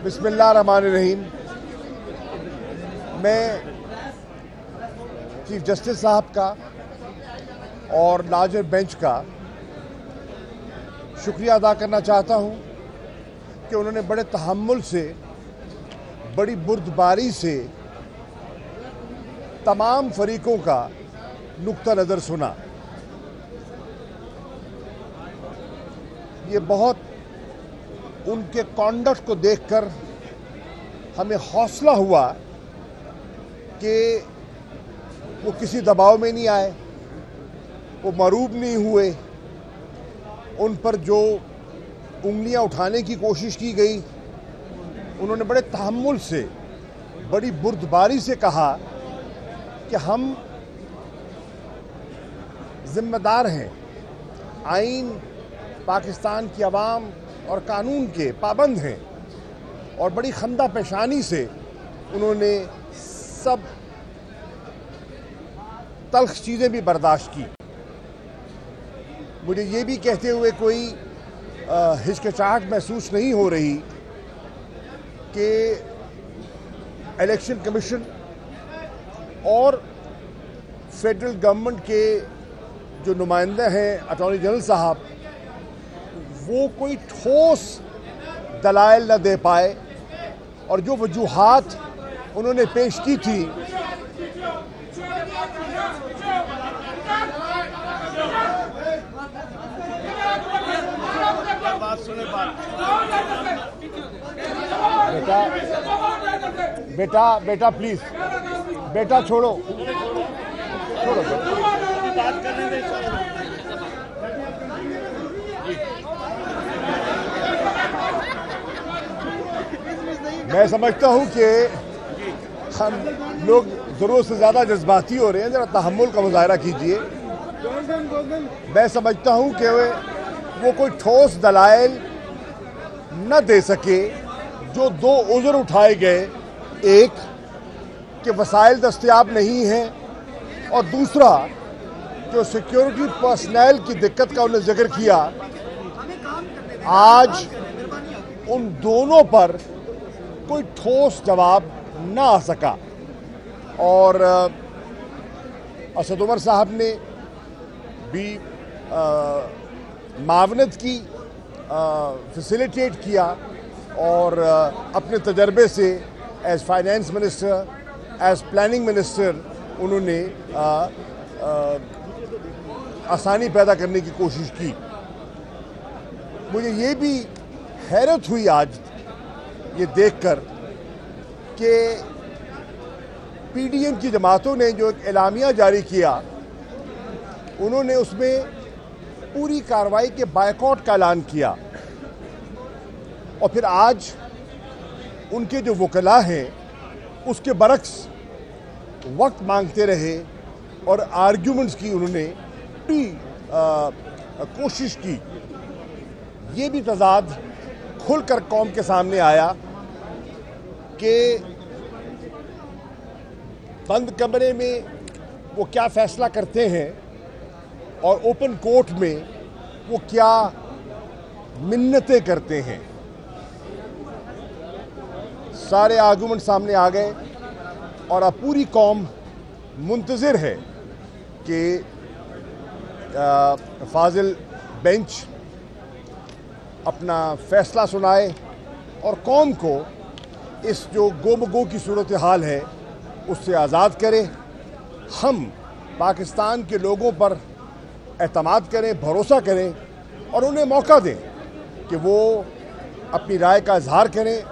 बिस्मिल्लाहिर्रहमानिर्रहीम। मैं chief justice साहब का और लार्जर बेंच का शुक्रिया अदा करना चाहता हूं कि उन्होंने बड़े तहम्मुल से, बड़ी बुर्दबारी से तमाम फरीकों का नुक्ता नज़र सुना। ये बहुत उनके कॉन्डक्ट को देखकर हमें हौसला हुआ कि वो किसी दबाव में नहीं आए, वो मरूब नहीं हुए। उन पर जो उंगलियां उठाने की कोशिश की गई, उन्होंने बड़े तहम्मुल से, बड़ी बुर्दबारी से कहा कि हम जिम्मेदार हैं, आइन, पाकिस्तान की आवाम और कानून के पाबंद हैं। और बड़ी खंदा पेशानी से उन्होंने सब तल्ख चीज़ें भी बर्दाश्त की। मुझे ये भी कहते हुए कोई हिचकिचाहट महसूस नहीं हो रही कि इलेक्शन कमीशन और फेडरल गवर्नमेंट के जो नुमाइंदे हैं, अटॉर्नी जनरल साहब, वो कोई ठोस दलाइल न दे पाए और जो वजूहात उन्होंने पेश की थी बेटा प्लीज, बेटा छोड़ो। मैं समझता हूं कि हम लोग ज़रूरत से ज़्यादा जज्बाती हो रहे हैं, ज़रा तहम्मुल का मुजाहरा कीजिए। मैं समझता हूं कि वो कोई ठोस दलाइल न दे सके। जो दो उज़र उठाए गए, एक कि वसाइल दस्तयाब नहीं हैं और दूसरा जो सिक्योरिटी पर्सनल की दिक्कत का उन्होंने जिक्र किया, आज उन दोनों पर कोई ठोस जवाब ना आ सका। और असद उमर साहब ने भी मावनत की, फैसिलिटेट किया और अपने तजर्बे से as finance minister, as planning minister उन्होंने आसानी पैदा करने की कोशिश की। मुझे ये भी हैरत हुई आज ये देखकर कि पीडीएम की जमातों ने जो एक एलामिया जारी किया, उन्होंने उसमें पूरी कार्रवाई के बायकॉट का ऐलान किया और फिर आज उनके जो वकला हैं उसके बरक्स वक्त मांगते रहे और आर्ग्यूमेंट्स की उन्होंने भी कोशिश की। ये भी तजाद खुलकर कौम के सामने आया कि बंद कमरे में वो क्या फैसला करते हैं और ओपन कोर्ट में वो क्या मिन्नतें करते हैं। सारे आर्गुमेंट सामने आ गए और अब पूरी कौम मुंतज़िर है कि फाजिल बेंच अपना फैसला सुनाए और कौम को इस जो गोमगो की सूरत हाल है उससे आज़ाद करे। हम पाकिस्तान के लोगों पर एतमाद करें, भरोसा करें और उन्हें मौका दें कि वो अपनी राय का इजहार करें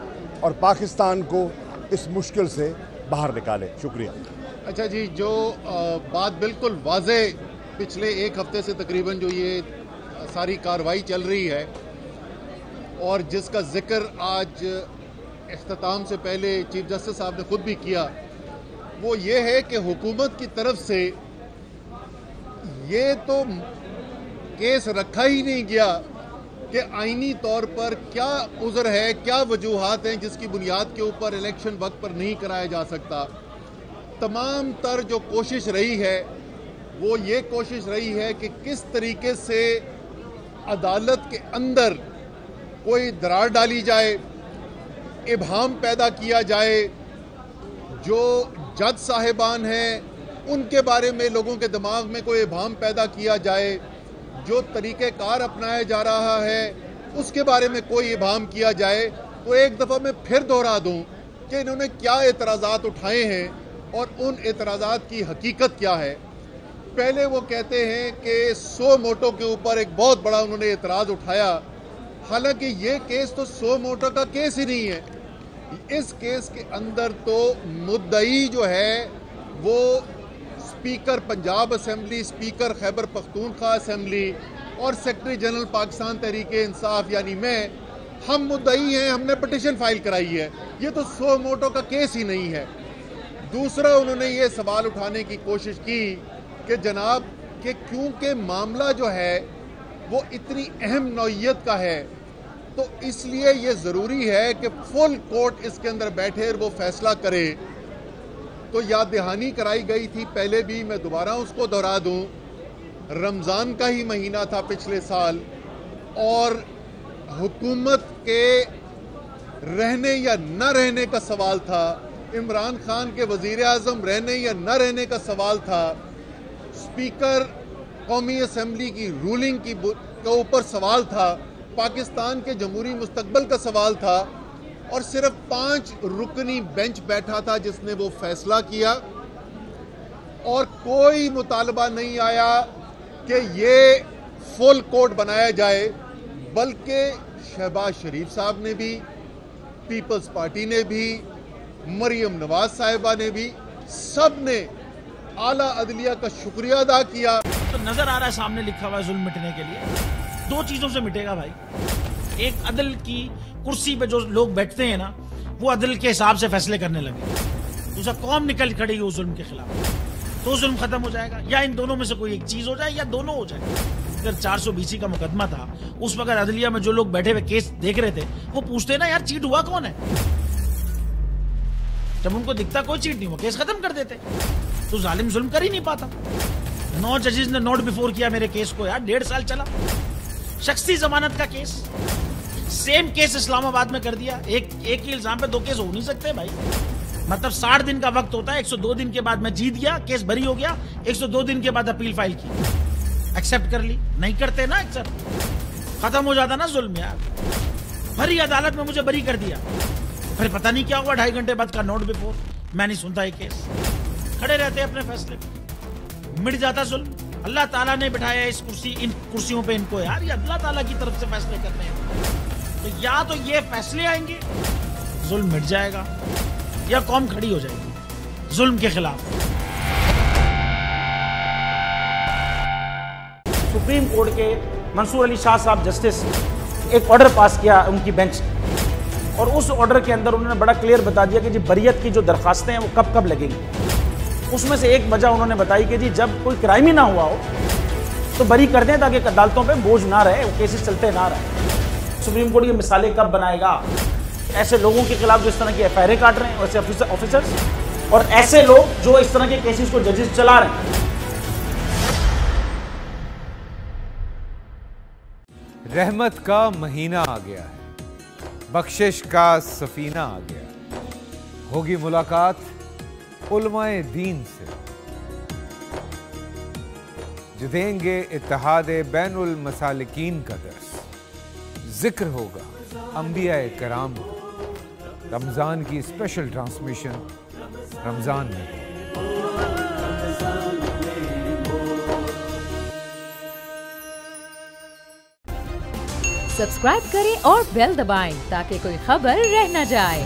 और पाकिस्तान को इस मुश्किल से बाहर निकालें। शुक्रिया। अच्छा जी, जो बात बिल्कुल वाज़े पिछले एक हफ्ते से तकरीबन जो ये सारी कार्रवाई चल रही है और जिसका जिक्र आज इख्तिताम से पहले चीफ जस्टिस साहब ने खुद भी किया, वो ये है कि हुकूमत की तरफ से ये तो केस रखा ही नहीं गया कि आईनी तौर पर क्या उज़र है, क्या वजूहात हैं जिसकी बुनियाद के ऊपर इलेक्शन वक्त पर नहीं कराया जा सकता। तमाम तर जो कोशिश रही है वो ये कोशिश रही है कि किस तरीके से अदालत के अंदर कोई दरार डाली जाए इबहम पैदा किया जाए, जो जज साहिबान हैं उनके बारे में लोगों के दिमाग में कोई इबहम पैदा किया जाए, जो तरीक़ेकार अपनाया जा रहा है उसके बारे में कोई इबहम किया जाए, तो एक दफ़ा मैं फिर दोहरा दूं कि इन्होंने क्या एतराज़ात उठाए हैं और उन एतराज़ात की हकीकत क्या है। पहले वो कहते हैं कि सो मोटो के ऊपर एक बहुत बड़ा उन्होंने एतराज़ उठाया, हालांकि ये केस तो सो मोटो का केस ही नहीं है। इस केस के अंदर तो मुद्दई जो है वो speaker Punjab assembly, speaker Khyber Pakhtunkhwa assembly और सेक्रेटरी जनरल पाकिस्तान तहरीके इंसाफ यानी हम मुद्दई हैं, हमने पिटीशन फाइल कराई है। ये तो सो मोटो का केस ही नहीं है। दूसरा, उन्होंने ये सवाल उठाने की कोशिश की कि जनाब कि क्योंकि मामला जो है वो इतनी अहम नौइयत का है तो इसलिए ये ज़रूरी है कि फुल कोर्ट इसके अंदर बैठे और वो फैसला करे। तो याद दहानी कराई गई थी पहले भी, मैं दोबारा उसको दोहरा दूं, रमज़ान का ही महीना था पिछले साल और हुकूमत के रहने या न रहने का सवाल था, इमरान खान के वज़ीर आज़म रहने या न रहने का सवाल था, स्पीकर कौमी असम्बली की रूलिंग के ऊपर सवाल था, पाकिस्तान के जमहूरी मुस्तकबिल का सवाल था और सिर्फ 5 रुकनी बेंच बैठा था जिसने वो फैसला किया और कोई मुतालबा नहीं आया कि ये फुल कोर्ट बनाया जाए, बल्कि शहबाज शरीफ साहब ने भी, पीपल्स पार्टी ने भी, मरियम नवाज साहिबा ने भी, सब ने आला अदलिया का शुक्रिया अदा किया। तो नजर आ रहा है सामने लिखा हुआ है जुल्म मिटने के लिए 2 चीजों से मिटेगा भाई। एक, अदल की कुर्सी पे जो लोग बैठते हैं ना वो अदल के हिसाब से फैसले करने लगे। दूसरा, कौम निकल खड़ी उस जुल्म के खिलाफ, तो जुल्म खत्म हो जाएगा। या इन दोनों में से कोई एक चीज हो जाए या दोनों हो जाए। अगर 420 का मुकदमा था उस वक्त अदलिया में जो लोग बैठे हुए केस देख रहे थे वो पूछते ना यार चीट हुआ कौन है, जब उनको दिखता कोई चीट नहीं हुआ केस खत्म कर देते। तो जालिम जुल्म कर ही नहीं पाता। 9 जजेस ने नोट बिफोर किया मेरे केस को यार, 1.5 साल चला। शख्सी जमानत का केस, सेम केस इस्लामाबाद में कर दिया। एक ही इल्जाम पे 2 केस हो नहीं सकते भाई। मतलब 60 दिन का वक्त होता है, 102 दिन के बाद मैं जीत गया, केस बरी हो गया, 102 दिन के बाद अपील फाइल की, एक्सेप्ट कर ली। नहीं करते ना एक्सेप्ट, खत्म हो जाता ना जुल्म यार। भरी अदालत में मुझे बरी कर दिया, फिर पता नहीं क्या हुआ 2.5 घंटे बाद का नोट बिफोर, मैं नहीं सुनता ये केस। खड़े रहते अपने फैसले पे, मिट जाता जुल्म। अल्लाह ताला ने बिठाया इन कुर्सियों पे इनको यार, ये अल्लाह ताला की तरफ से फैसले करने हैं। तो या तो ये फैसले आएंगे, जुल्म मिट जाएगा, या कौम खड़ी हो जाएगी जुल्म के खिलाफ। सुप्रीम कोर्ट के मंसूर अली शाह साहब जस्टिस एक ऑर्डर पास किया उनकी बेंच, और उस ऑर्डर के अंदर उन्होंने बड़ा क्लियर बता दिया कि जी बरियत की जो दरखास्तें हैं वो कब कब लगेंगी। उसमें से एक वजह उन्होंने बताई कि जी जब कोई क्राइम ही ना हुआ हो तो बरी कर दें, ताकि अदालतों पे बोझ ना रहे, वो केसेस चलते ना रहे। सुप्रीम कोर्ट ये मिसालें कब बनाएगा ऐसे लोगों के खिलाफ जो इस तरह की एफआईआर काट रहे हैं, वैसे ऑफिसर्स, और ऐसे लोग जो इस तरह के केसेस को जजेस चला रहे हैं। रहमत का महीना आ गया है, बख्शिश का सफीना आ गया, होगी मुलाकात उलमाए दीन से, जो देंगे इत्तेहादे बैनुल मसालिकीन का दर्स, जिक्र होगा अंबियाए कराम का। रमजान की स्पेशल ट्रांसमिशन रमजान में। सब्सक्राइब करें और बेल दबाएं ताकि कोई खबर रह न जाए।